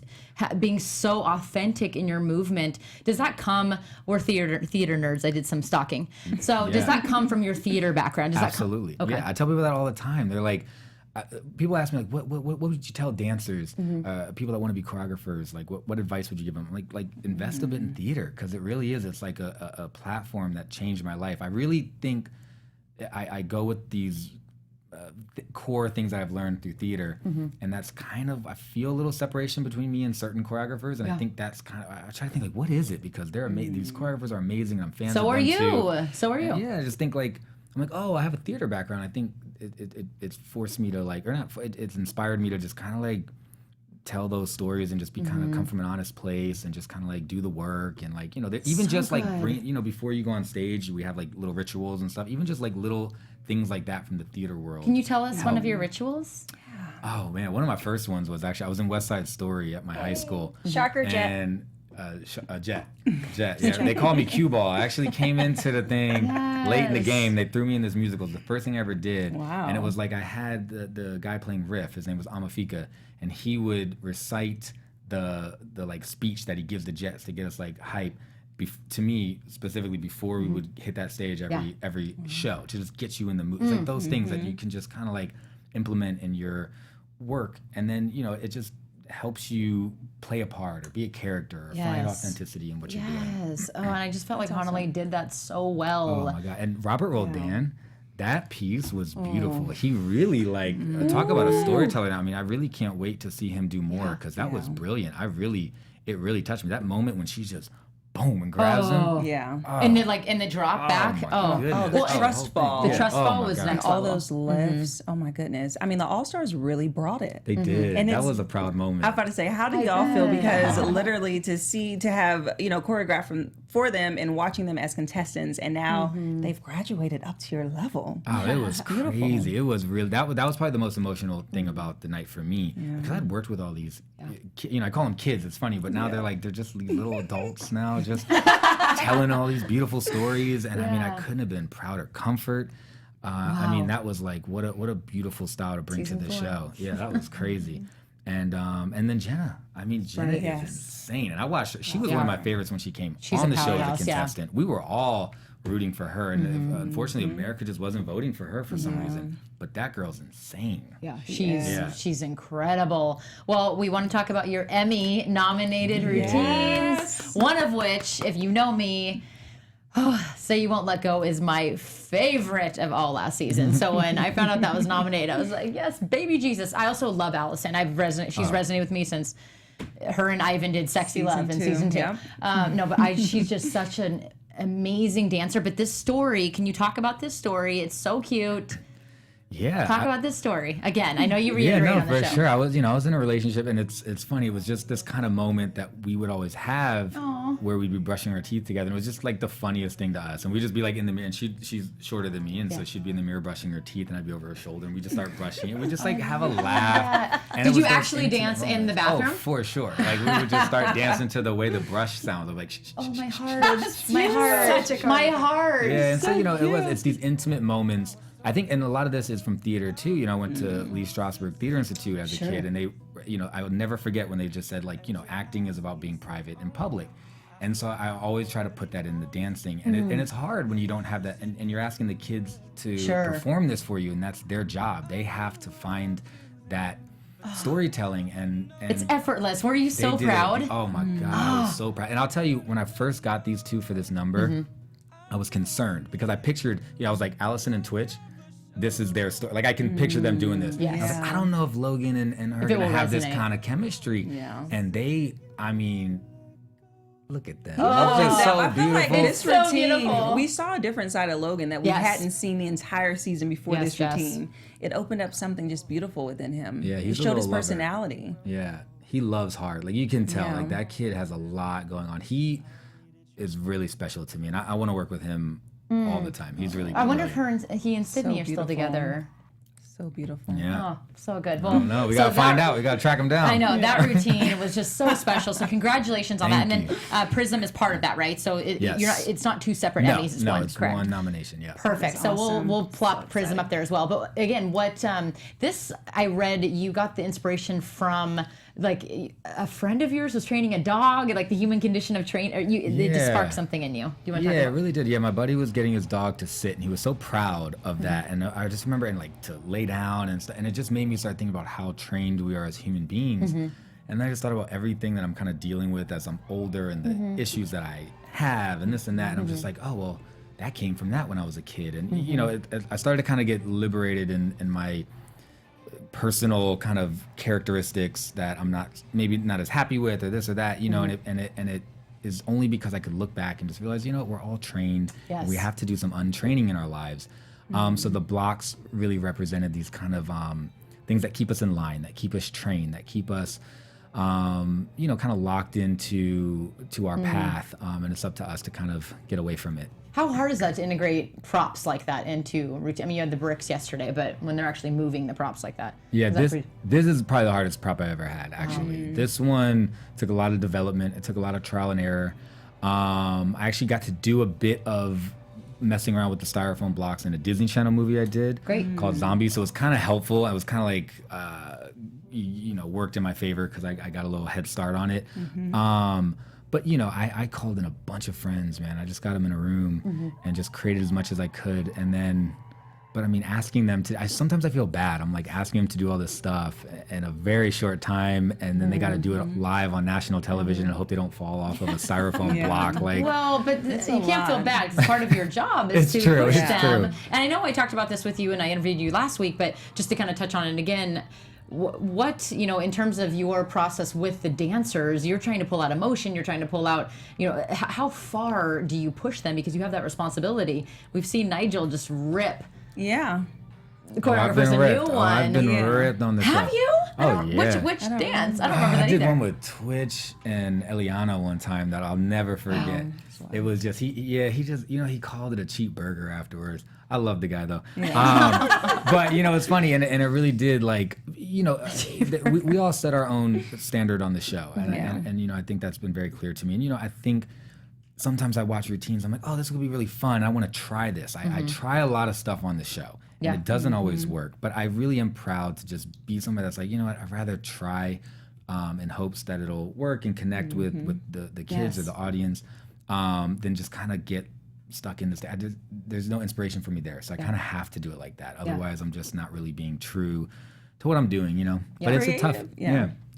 being so authentic in your movement. Does that come? We're theater nerds. I did some stalking. So does that come from your theater background? Does Absolutely. That come? Okay. Yeah, I tell people that all the time. They're like, people ask me like, what would you tell dancers, people that want to be choreographers? Like, what advice would you give them? Like invest a bit in theater because it really is. It's like a platform that changed my life. I really think I go with these core things that I've learned through theater, and that's kind of, I feel a little separation between me and certain choreographers, and I think that's kind of, I try to think like, what is it? Because they're amazing. These choreographers are amazing. And I'm fans. So of are them you? too. So are you? And yeah, I just think like, I'm like, oh, I have a theater background. I think it's forced me to like, or not, it's inspired me to just kind of like tell those stories and just be kind of come from an honest place and just kind of like do the work and like, you know, even just like bring, you know, before you go on stage, we have like little rituals and stuff, even just like little things like that from the theater world. Can you tell us one of your rituals? Oh man, one of my first ones was actually, I was in West Side Story at my high school. Shark or jet? And Jet. Yeah, they call me Cue Ball. I actually came into the thing late in the game. They threw me in this musical. It was the first thing I ever did. Wow. And it was like I had the guy playing Riff. His name was Amafika, and he would recite the like speech that he gives the Jets to get us like hype. To me specifically before we would hit that stage every show to just get you in the mood. It's like those things that you can just kind of like implement in your work, and then you know it just helps you play a part or be a character or find authenticity in what you're doing. Yes. Oh, and I just felt like Hanalei did that so well. Oh my god! And Robert Roldan, that piece was beautiful. He really like talk about a storyteller. I mean, I really can't wait to see him do more because that was brilliant. It really touched me. That moment when she's just boom and grabs him. Yeah. And then like in the drop back. The trust fall. The trust fall was God. next All level. those lifts. Oh my goodness. I mean, the All-Stars really brought it. They did. And that it's- was a proud moment. I was about to say, how do y'all feel? Because literally to have, you know, choreographed for them and watching them as contestants, and now they've graduated up to your level. Oh, it was crazy. It was really, that was probably the most emotional thing about the night for me. Because I'd worked with all these, you know, I call them kids, it's funny, but now they're just these little adults now, just telling all these beautiful stories. And I mean, I couldn't have been prouder. Comfort. I mean, that was like, what a beautiful style to bring to the show. Yeah, that was crazy. And then Jenna. I mean, Jenna is insane. And I watched her. She was one of my favorites when she came on the show as a contestant. We were all rooting for her. And unfortunately, America just wasn't voting for her for some reason. But that girl's insane. Yeah, she's incredible. Well, we want to talk about your Emmy-nominated routines. One of which, if you know me, Say You Won't Let Go is my favorite of all last season. So when I found out that was nominated, I was like, yes, baby Jesus. I also love Allison. She's resonated with me since her and Ivan did Sexy Love in season 2. Yeah. No, but she's just such an amazing dancer. But this story, can you talk about this story? It's so cute. Yeah. Talk about this story. Again, I know you reiterate on the show. For sure. I was in a relationship, and it's funny. It was just this kind of moment that we would always have where we'd be brushing our teeth together. And it was just like the funniest thing to us. And we'd just be like in the mirror, and she's shorter than me, and so she'd be in the mirror brushing her teeth, and I'd be over her shoulder, and we'd just start brushing it. We'd just like have a laugh. And Did you actually dance in the bathroom? Oh, for sure. Like we would just start dancing to the way the brush sounds. Of like, my heart, my heart, my heart. Yeah, and so it's these intimate moments. I think, and a lot of this is from theater too. You know, I went to Lee Strasberg Theater Institute as a kid, and they, you know, I would never forget when they just said like, you know, acting is about being private and public. And so I always try to put that in the dancing, and and it's hard when you don't have that, and you're asking the kids to perform this for you, and that's their job. They have to find that storytelling, and it's effortless. Were you so did. proud? Oh my God, I was so proud. And I'll tell you, when I first got these two for this number, I was concerned because I pictured, I was like Allison and Twitch. this is their story. Like I can picture them doing this. Yes. I was like, I don't know if Logan and her are gonna have this kind of chemistry. Yeah. And they, I mean, look at them. Oh, It's just so I feel like beautiful. this So routine, beautiful. we saw a different side of Logan that we Yes. hadn't seen the entire season before Yes, this Jess. routine. It opened up something just beautiful within him. Yeah, It he's a showed his little lover. personality. Yeah, he loves hard. Like you can tell, Yeah. like that kid has a lot going on. He is really special to me, and I want to work with him all the time. He's really. I wonder if brilliant. he and Sydney are still beautiful. together. So beautiful. Yeah. Oh, so good. I Well, don't know. We so gotta find that- out. We gotta track him down. I know that routine was just so special. So congratulations on that. Thank And then Prism is part of that, right? So Yes. you're not, it's not two separate No, Emmys. It's no, one. it's Correct. one nomination. Yeah. Perfect. So awesome. we'll plop Prism up there as well. But again, what this I read you got the inspiration from like a friend of yours was training a dog, like the human condition of train. It just Yeah. sparked something in you. Do you want to Yeah, talk it about? really did. Yeah, my buddy was getting his dog to sit, and he was so proud of Mm-hmm. that. And I just remember, and like to lay down and stuff. And it just made me start thinking about how trained we are as human beings. Mm-hmm. And then I just thought about everything that I'm kind of dealing with as I'm older, and the Mm-hmm. issues that I have, and this and that. And I'm just like, oh well, that came from that when I was a kid. And you know, I started to kind of get liberated in my personal kind of characteristics that I'm maybe not as happy with, or this or that, you know, and it is only because I could look back and just realize, you know, we're all trained. Yes. We have to do some untraining in our lives. So the blocks really represented these kind of things that keep us in line, that keep us trained, that keep us, you know, kind of locked into our path. And it's up to us to kind of get away from it. How hard is that to integrate props like that into routine? I mean, you had the bricks yesterday, but when they're actually moving the props like that. Yeah, is that pretty- this is probably the hardest prop I ever had, actually. This one took a lot of development. It took a lot of trial and error. I actually got to do a bit of messing around with the styrofoam blocks in a Disney Channel movie I did called Zombie. So it was kind of helpful. I was kind of like, you know, worked in my favor because I got a little head start on it. But, you know, I called in a bunch of friends, man. I just got them in a room and just created as much as I could. And then, but I mean, asking them to, sometimes I feel bad. I'm like asking them to do all this stuff in a very short time. And then they got to do it live on national television and hope they don't fall off of a styrofoam block. Like, Well, but you can't feel bad because part of your job is It's to true, push it's them. true. And I know I talked about this with you and I interviewed you last week, but just to kind of touch on it again, what, you know, in terms of your process with the dancers, you're trying to pull out emotion, you're trying to pull out, you know, how far do you push them because you have that responsibility? We've seen Nigel just rip Yeah. the oh, I've choreographer's been a ripped. new Oh, one. I've been Yeah. ripped on the Have show. you? I Oh, don't- yeah. Which dance? I don't remember that I did either. one with Twitch and Eliana one time that I'll never forget. It was just he just, you know, he called it a cheap burger afterwards. I love the guy though. But you know, it's funny and it really did, like, you know, we all set our own standard on the show, and you know, I think that's been very clear to me. And you know, I think sometimes I watch routines, I'm like, oh, this will be really fun. I want to try this. I try a lot of stuff on the show. Yeah. And it doesn't always work, but I really am proud to just be somebody that's like, you know what, I'd rather try in hopes that it'll work and connect with the kids or Yes. the audience than just kind of get stuck in this. There's no inspiration for me there, so I kind of have to do it like that. Otherwise, I'm just not really being true to what I'm doing, you know? But it's a tough,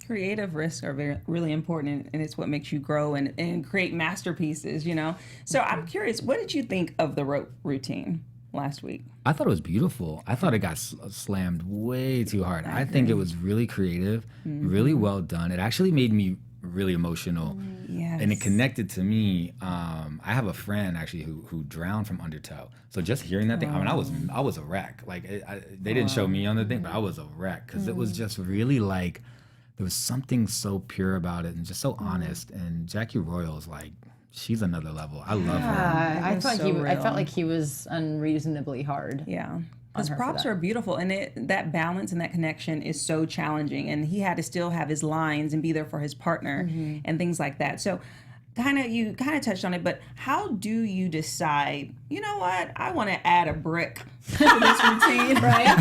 Creative risks are really important, and it's what makes you grow and create masterpieces, you know? So I'm curious, what did you think of the rope routine last week? I thought it was beautiful. I thought it got slammed way too hard. I think it was really creative, really well done. It actually made me really emotional. Yes. And it connected to me. I have a friend actually who drowned from undertow. So just hearing that thing, I mean, I was a wreck. Like they didn't show me on the thing, but I was a wreck because it was just really like there was something so pure about it and just so honest. And Jackie Royale's like, she's another level. I love her. I was felt so I felt real. like he was unreasonably hard. Yeah. Because her for props that. are beautiful, and that balance and that connection is so challenging. And he had to still have his lines and be there for his partner and things like that. So, you kind of touched on it, but how do you decide? You know what? I want to add a brick to this routine, Right?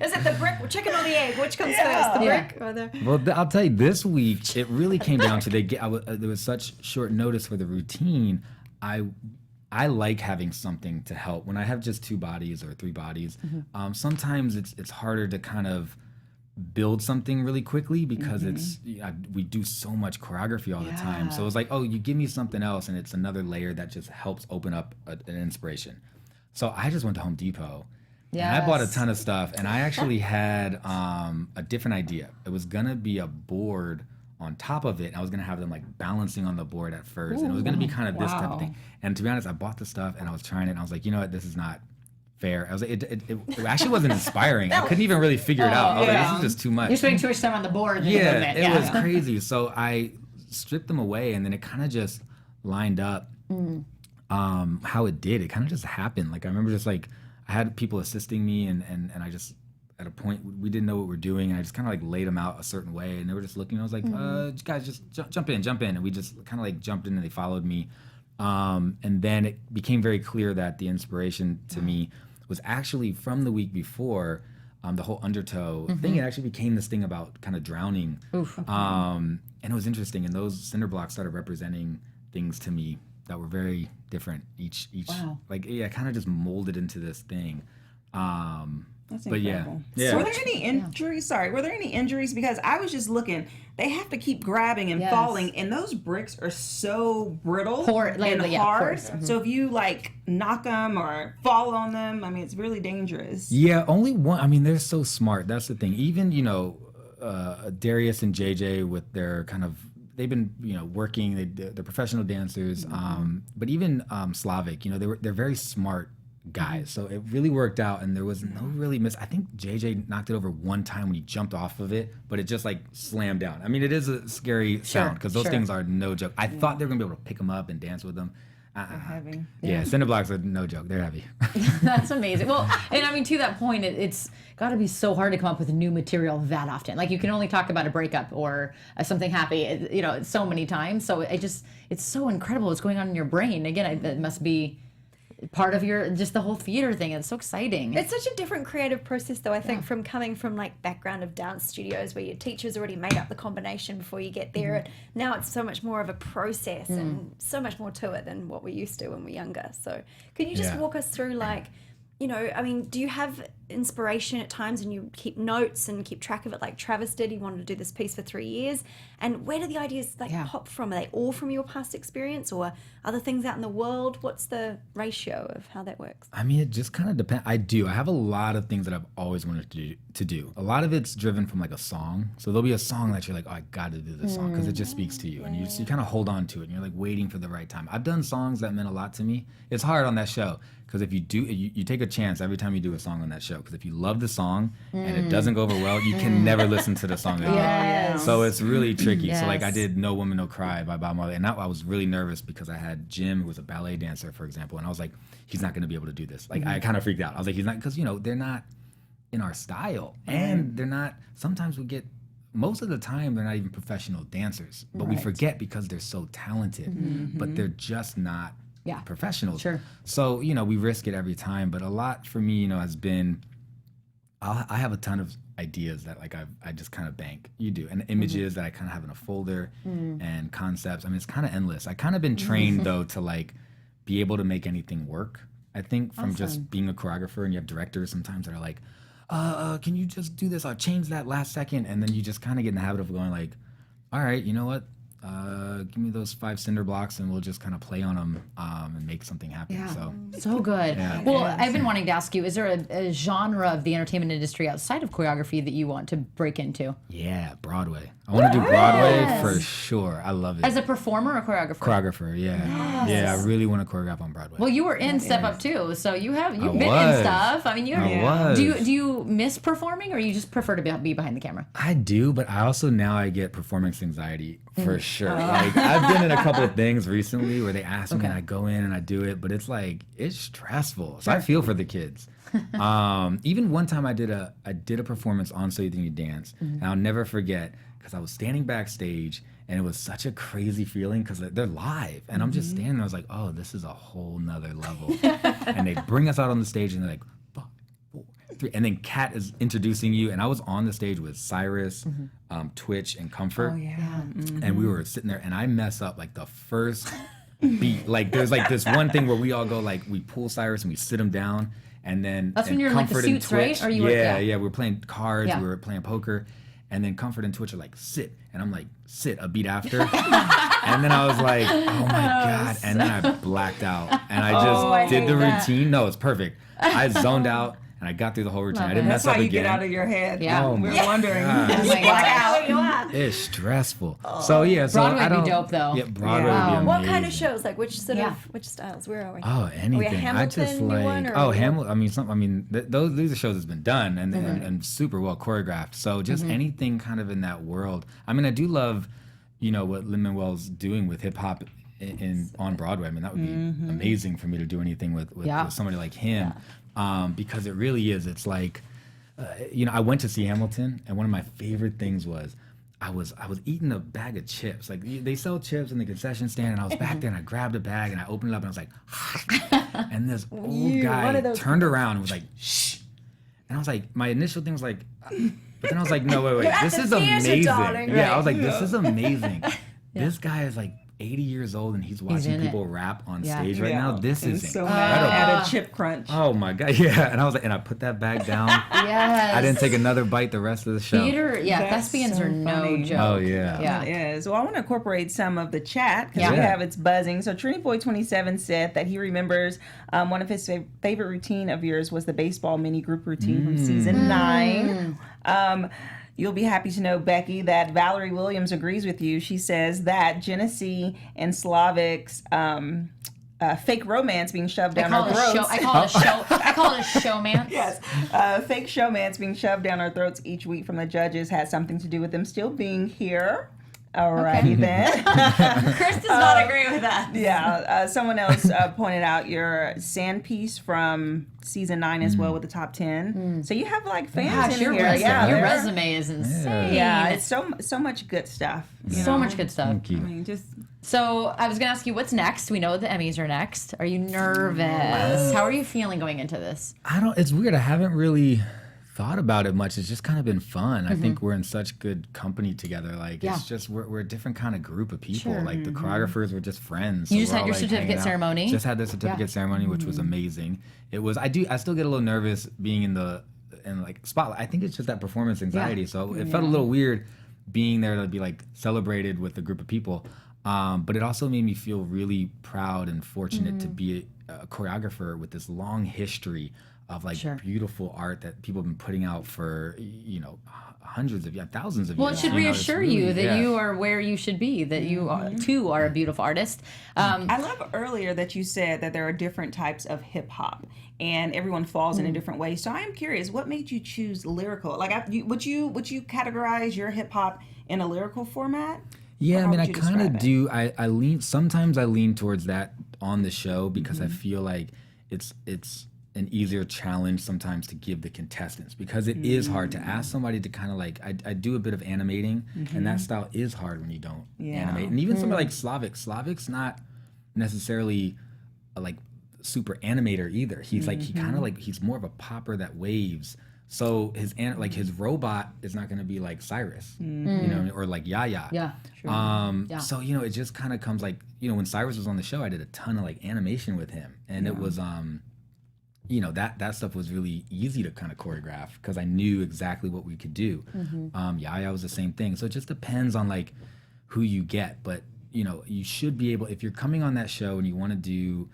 Is it the brick, chicken or the egg? Which comes first, the brick or the... Well, I'll tell you, this week it really came down to there was such short notice for the routine. I like having something to help. When I have just 2 bodies or 3 bodies, sometimes it's harder to kind of build something really quickly because we do so much choreography all the time. So it's like, oh, you give me something else, and it's another layer that just helps open up an inspiration. So I just went to Home Depot And I bought a ton of stuff, and I actually had a different idea. It was gonna be a board on top of it, and I was gonna have them like balancing on the board at first, and it was gonna be kind of this type of thing. And to be honest, I bought the stuff, and I was trying it, and I was like, you know what, this is not fair. I was like, it actually wasn't inspiring. I couldn't even really figure it out. I was like, this is just too much. You're spending too much time on the board. Yeah, it was crazy. So I stripped them away, and then it kind of just lined up how it did. It kind of just happened. Like I remember just like I had people assisting me, and I just at a point we didn't know what we were doing, and I just kind of like laid them out a certain way, and they were just looking. I was like, guys, just jump in, and we just kind of like jumped in, and they followed me. And then it became very clear that the inspiration to me was actually from the week before. The whole undertow thing, it actually became this thing about kind of drowning. And it was interesting, and those cinder blocks started representing things to me that were very different. Each like kind of just molded into this thing. That's but incredible. Yeah. Were there any injuries? Sorry, were there any injuries? Because I was just looking. They have to keep grabbing and falling, and those bricks are so brittle and hard. So if you like knock them or fall on them, I mean, it's really dangerous. Yeah, only one. I mean, they're so smart. That's the thing. Even Darius and JJ with their kind of. They've been, working. They're professional dancers. But even Slavic, they're very smart guys. So it really worked out, and there was no really miss. I think JJ knocked it over one time when he jumped off of it, but it just like slammed down. I mean, it is a scary sound because those things are no joke. I thought they were gonna be able to pick them up and dance with them. They're heavy. Yeah, cinder blocks are no joke. They're heavy. That's amazing. Well, and I mean, to that point, it's got to be so hard to come up with new material that often. Like you can only talk about a breakup or something happy, so many times. So it's so incredible what's going on in your brain. Again, it must be part of just the whole theater thing. It's so exciting. It's such a different creative process though, I think, from coming from like background of dance studios where your teacher's already made up the combination before you get there. And now it's so much more of a process and so much more to it than what we used to when we were younger. So can you just walk us through like, do you have inspiration at times and you keep notes and keep track of it like Travis did? He wanted to do this piece for 3 years. And where do the ideas pop from? Are they all from your past experience or other things out in the world? What's the ratio of how that works? I mean, it just kind of depends. I have a lot of things that I've always wanted to do. A lot of it's driven from like a song. So there'll be a song that you're like, oh, I got to do this song because it just speaks to you. And you kind of hold on to it and you're like waiting for the right time. I've done songs that meant a lot to me. It's hard on that show because if you do, you take a chance every time you do a song on that show. Because if you love the song and it doesn't go over well, you can never listen to the song again. Yes. So it's really tricky. Yes. So like I did No Woman No Cry by Bob Marley, and I was really nervous because I had Jim, who was a ballet dancer, for example, and I was like, he's not going to be able to do this. Like I kind of freaked out. I was like, he's not, because they're not in our style, and they're not. Sometimes most of the time they're not even professional dancers, but we forget because they're so talented, but they're just not. Professionals. Sure. So, we risk it every time. But a lot for me, has been, I have a ton of ideas that like I just kind of bank. You do. And images that I kind of have in a folder and concepts. I mean, it's kind of endless. I kind of been trained though to like be able to make anything work. I think from just being a choreographer, and you have directors sometimes that are like, can you just do this? I'll change that last second. And then you just kind of get in the habit of going like, all right, you know what? Give me those 5 cinder blocks and we'll just kind of play on them and make something happen. Yeah. So good. Yeah. Well, I've been wanting to ask you, is there a genre of the entertainment industry outside of choreography that you want to break into? Yeah, Broadway. I want to do Broadway for sure. I love it. As a performer or choreographer? Choreographer, yeah. Yes. Yeah, I really want to choreograph on Broadway. Well, you were in Step Up too, so you've been in stuff. I mean, was. Do you miss performing, or you just prefer to be behind the camera? I do, but I get performance anxiety for sure. Like I've been in a couple of things recently where they ask me and I go in and I do it, but it's stressful. So I feel for the kids. Even one time I did a performance on So You Think You Dance, and I'll never forget because I was standing backstage and it was such a crazy feeling because they're live and I'm just standing there. I was like, oh, this is a whole nother level. And they bring us out on the stage and they're like, 5, 4, 3, and then Kat is introducing you, and I was on the stage with Cyrus, Twitch, and Comfort. Oh yeah. And we were sitting there, and I mess up like the first beat. Like there's like this one thing where we all go like we pull Cyrus and we sit him down, and then that's when you're in like the suits, right? Or you we were playing cards, we were playing poker, and then Comfort and Twitch are like sit, and I'm like sit a beat after, and then I was like, oh my god, and then I blacked out, and I just did the routine. No, it's perfect. I zoned out. and I got through the whole routine. I didn't That's mess up how you again. get out of your head. Yeah. Oh We're my wondering. God. Oh my gosh. It's stressful. So yeah, so Broadway I would don't. be dope, though. Yeah, Broadway Yeah. would be amazing. What kind of shows? Like which styles? Where are we? Oh, anything. Hamilton, I just you like. want, or Oh, you- Hamilton. I mean, these are shows that's been done and super well choreographed. So just anything kind of in that world. I mean, I do love, what Lin-Manuel's doing with hip hop on Broadway. I mean, that would be amazing for me to do anything with somebody like him, because it really is. It's like, I went to see Hamilton, and one of my favorite things was I was eating a bag of chips. Like they sell chips in the concession stand, and I was back there and I grabbed a bag and I opened it up and I was like, and this old guy turned around and was like, shh. And I was like, my initial thing was like, but then I was like, no, wait, this is amazing. darling. Yeah, I was like, this is amazing. This guy is like 80 years old and he's watching in people rap on stage right now. This And is so incredible. mad at a chip crunch. Oh my God, yeah. And I was like, and I put that bag down. Yes. I didn't take another bite the rest of the show. Theater, That's thespians so are no funny. joke. Oh yeah. Yeah. It is. Well, I want to incorporate some of the chat because Yeah. we have it's buzzing. So Trinity Boy 27 said that he remembers one of his favorite routine of yours was the baseball mini group routine from season 9. You'll be happy to know, Becky, that Valerie Williams agrees with you. She says that Genesee and Slavic's fake romance being shoved down our throats. I call it a showman. Yes. Fake showmance being shoved down our throats each week from the judges has something to do with them still being here. Alrighty then. Chris does not agree with that. Yeah. Someone else pointed out your sand piece from season 9 as well with the top 10. So you have like fans Gosh, in your here. resume, Yeah, your they're- resume is insane. Yeah, it's so much good stuff. So much good stuff. Thank you. I mean, just So I was gonna ask you what's next. We know the Emmys are next. Are you nervous? How are you feeling going into this? It's weird. I haven't really thought about it much. It's just kind of been fun. I think we're in such good company together. Like it's just we're a different kind of group of people. Like the choreographers were just friends. You So just we're had all, your like, certificate hanging out. ceremony? Just had the certificate ceremony, which was amazing. It was. I still get a little nervous being in like spotlight. I think it's just that performance anxiety. So it felt a little weird being there to be like celebrated with a group of people. But it also made me feel really proud and fortunate to be a choreographer with this long history of like beautiful art that people have been putting out for hundreds of thousands of Well, years. it should It's reassure really- you that yeah. you are where you should be. That you too are a beautiful artist. I love earlier that you said that there are different types of hip hop and everyone falls in a different way. So I am curious, what made you choose lyrical? Like, would you categorize your hip hop in a lyrical format? Yeah, Or I mean, how I would you kind of describe it? do. I lean. Sometimes I lean towards that on the show because I feel like it's an easier challenge sometimes to give the contestants because it is hard to ask somebody to kind of like. I do a bit of animating, and that style is hard when you don't animate. And even somebody like Slavic's not necessarily like super animator either. He's like he kind of like he's more of a popper that waves. So his robot is not going to be like Cyrus, or like Yaya. Yeah. So it just kind of comes like when Cyrus was on the show, I did a ton of like animation with him, and it was that stuff was really easy to kind of choreograph because I knew exactly what we could do. Yaya was the same thing. So it just depends on like who you get, but you should be able if you're coming on that show and you want to do.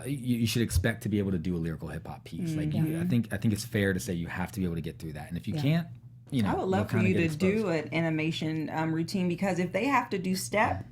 You should expect to be able to do a lyrical hip hop piece. Like I think it's fair to say you have to be able to get through that. And if you can't, I would love for you to do an animation routine because if they have to do step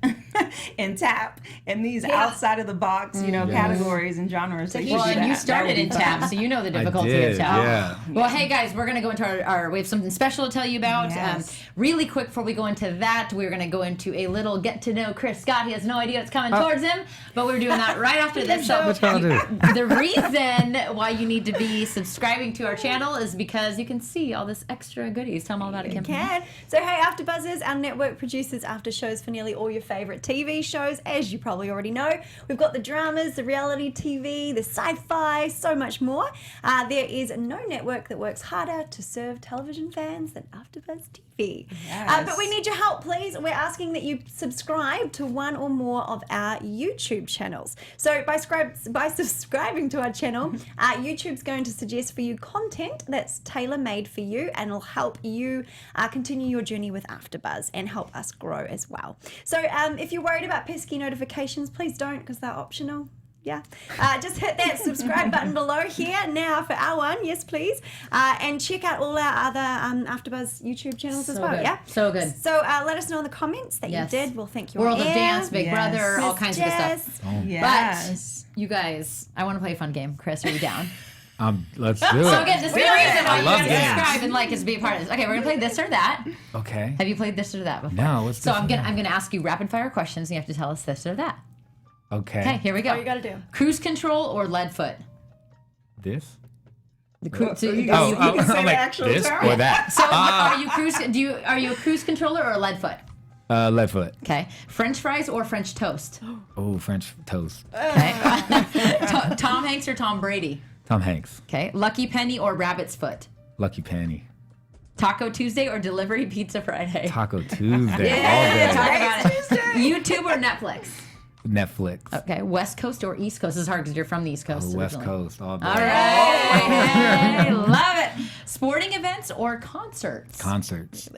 and tap and these outside of the box, categories and genres, they should do that. You started in tap, so you know the difficulty did, of tap. yeah. Well, hey guys, we're gonna go into our we have something special to tell you about. Yes. Really quick before we go into that, we're gonna go into a little get to know Chris Scott. He has no idea what's coming towards him, but we're doing that right after this. So What y'all do? the reason why you need to be subscribing to our channel is because you can see all this extra goodies. Tell them all about it, Kim. Can. So hey, AfterBuzzers, our network produces after shows for nearly all your favorite TV shows, as you probably already know. We've got the dramas, the reality TV, the sci-fi, so much more. There is no network that works harder to serve television fans than AfterBuzz TV. But we need your help, please. We're asking that you subscribe to one or more of our YouTube channels. So by subscribing to our channel, YouTube's going to suggest for you content that's tailor-made for you and will help you continue your journey with AfterBuzz and help us grow as well. So if you're worried about pesky notifications, please don't, because they're optional. Yeah. Just hit that subscribe button below here now for our one. Yes, please. And check out all our other AfterBuzz YouTube channels as well. Good. Yeah. So good. So let us know in the comments that you did. We'll thank you. World of air. Dance, Big Yes. Brother, all Miss kinds Jess. of good stuff. Yes. But you guys, I want to play a fun game. Chris, are you down? Let's do it. So again, this is the reason why you love guys games. subscribe and like us to be a part of this. Okay, we're gonna play this or that. Okay. Have you played this or that before? No, what's So this I'm or gonna that? I'm gonna ask you rapid fire questions and you have to tell us this or that. Okay. Okay, here we go. All you gotta do. Cruise control or lead foot? This? The so you you- can- you- can say I'm the like actual this term. or that. so are you a cruise controller or a lead foot? Left foot. Okay. French fries or French toast? Oh, French toast. Okay. Tom Hanks or Tom Brady? Tom Hanks. Okay. Lucky Penny or Rabbit's Foot? Lucky Penny. Taco Tuesday or Delivery Pizza Friday? Taco Tuesday. Talk All day. about it. YouTube or Netflix? Netflix. Okay. West Coast or East Coast? This is hard because you're from the East Coast. West originally. Coast. All day. All right. Hey, love it. Sporting events or concerts? Concerts.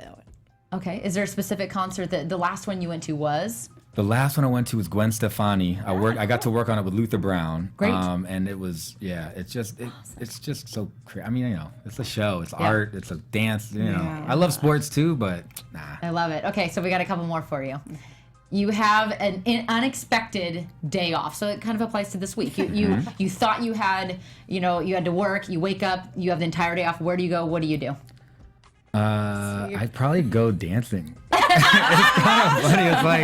Okay. Is there a specific concert that the last one you went to was? The last one I went to was Gwen Stefani. I got to work on it with Luther Brown. Great. And it was it's just so crazy. I mean, it's a show, it's art, it's a dance. I love sports too, but nah. I love it. Okay, so we got a couple more for you. You have an unexpected day off, so it kind of applies to this week. You thought you had you had to work. You wake up, you have the entire day off. Where do you go? What do you do? I'd probably go dancing. It's kind of funny.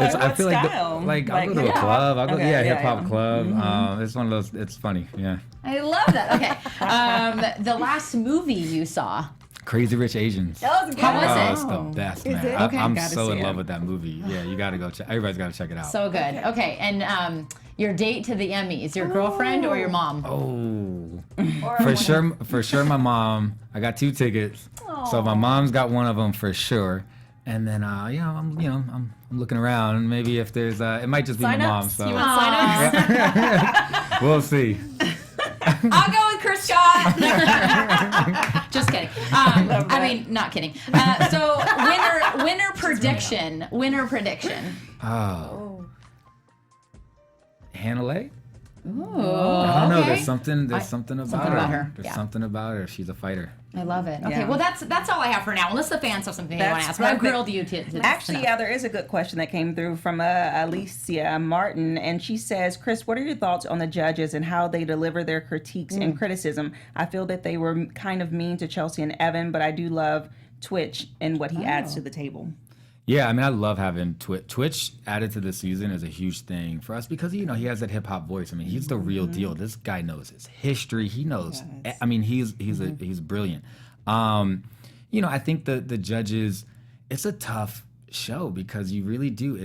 It's like I feel style? like I'll go to a hip-hop? club. I'll go Okay, hip hop yeah. club. It's one of those. It's funny. Yeah. I love that. Okay, the last movie you saw. Crazy Rich Asians. That was good. How was Oh, it? it's the best, man. it? Okay. I'm Gotta so see in it. love with that movie. Yeah, you gotta go check. Everybody's gotta check it out. So good. Okay, and your date to the Emmys, your girlfriend or your mom? Oh, for sure, my mom. I got 2 tickets, so my mom's got one of them for sure. And then, I'm looking around. Maybe if there's, it might just be my mom. So You want sign-ups? we'll see. I'll go with Chris Scott. Just kidding. I mean, not kidding. So winner prediction. Winner prediction. Oh. Hanalei? Oh, I don't know. okay. There's something about something her. about her, There's yeah. something about her. She's a fighter. I love it. Okay, Yeah. well that's all I have for now. Unless the fans have something they want to ask. That's But I've perfect. grilled you to Actually, enough. yeah, there is a good question that came through from Alicia Martin, and she says, Chris, what are your thoughts on the judges and how they deliver their critiques and criticism? I feel that they were kind of mean to Chelsea and Evan, but I do love Twitch and what he adds to the table. Yeah, I mean, I love having Twitch. Twitch added to the season is a huge thing for us because, he has that hip hop voice. I mean, he's the real deal. This guy knows his history. He knows. I mean, he's brilliant. I think the judges, it's a tough show because you really do.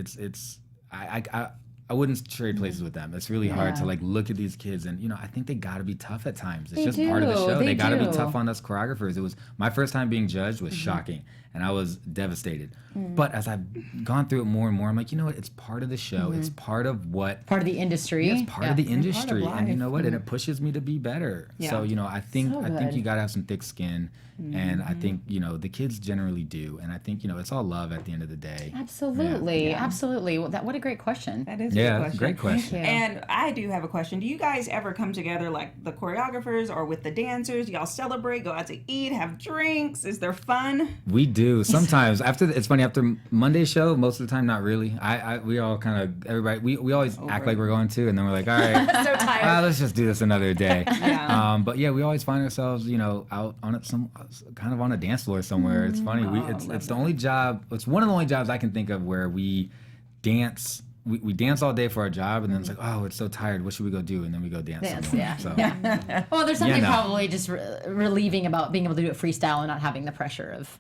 I wouldn't trade places with them. It's really hard to look at these kids and I think they got to be tough at times. It's just part of the show. They got to be tough on us choreographers. It was my first time being judged was shocking and I was devastated. But as I've gone through it more and more, I'm like, you know what? It's part of the show. It's part of what Part of the industry. it's part of the industry, and you know what? Mm-hmm. And it pushes me to be better. Yeah. So I think good. you gotta have some thick skin, and Mm-hmm. I think the kids generally do, and I think it's all love at the end of the day. Absolutely, absolutely. Well, what a great question. That is Yeah, a good question. great question. Thank you. And I do have a question. Do you guys ever come together like the choreographers or with the dancers? Y'all celebrate, go out to eat, have drinks? Is there fun? We do sometimes after Monday's show. Most of the time, not really. We all kind of everybody. We always act like we're going to, and then we're like, all right, So tired. let's just do this another day. Yeah. But yeah, we always find ourselves, out on kind of on a dance floor somewhere. It's funny. It's the only job. It's one of the only jobs I can think of where we dance. We dance all day for our job, and then it's like, oh, it's so tired. What should we go do? And then we go dance. somewhere. Yeah. Well, there's something no. probably just relieving about being able to do it freestyle and not having the pressure of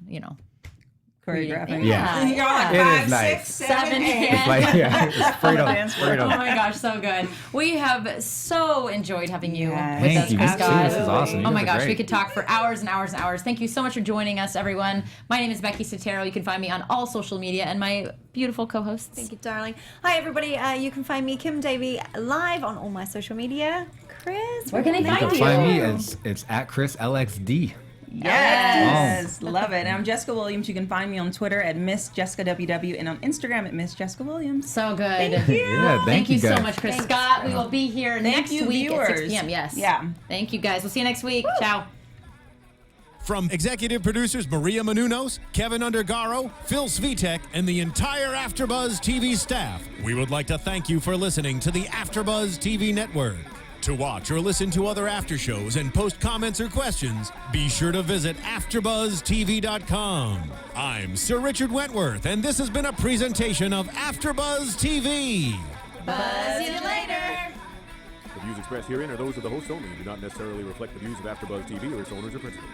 Choreographing. Yeah. You're like It is 5, nice. 6, 7, 8. It's like it's freedom. Oh freedom. my gosh, so good. We have so enjoyed having you Yes. with Thank us, you. Chris Me too. Scott. This is awesome. You Oh my guys are gosh, we great. could talk for hours and hours and hours. Thank you so much for joining us, everyone. My name is Becky Sattero. You can find me on all social media and my beautiful co-hosts. Thank you, darling. Hi, everybody. You can find me, Kim Davey, live on all my social media. Chris, Where can they You find can you? find me. It's at Chris LXD. Yes, love it. And I'm Jessica Williams. You can find me on Twitter at Miss Jessica WW and on Instagram at Miss Jessica Williams. So good. Thank you. Yeah, Thank you so guys. much, Chris Scott. We will be here next you, week at 6 viewers. p.m. Yes. Yeah. Thank you, guys. We'll see you next week. Ciao. From executive producers Maria Menounos, Kevin Undergaro, Phil Svitek, and the entire AfterBuzz TV staff, we would like to thank you for listening to the AfterBuzz TV network. To watch or listen to other after shows and post comments or questions, be sure to visit AfterBuzzTV.com. I'm Sir Richard Wentworth, and this has been a presentation of AfterBuzz TV. Buzz you later. The views expressed herein are those of the hosts only and do not necessarily reflect the views of AfterBuzz TV or its owners or principals.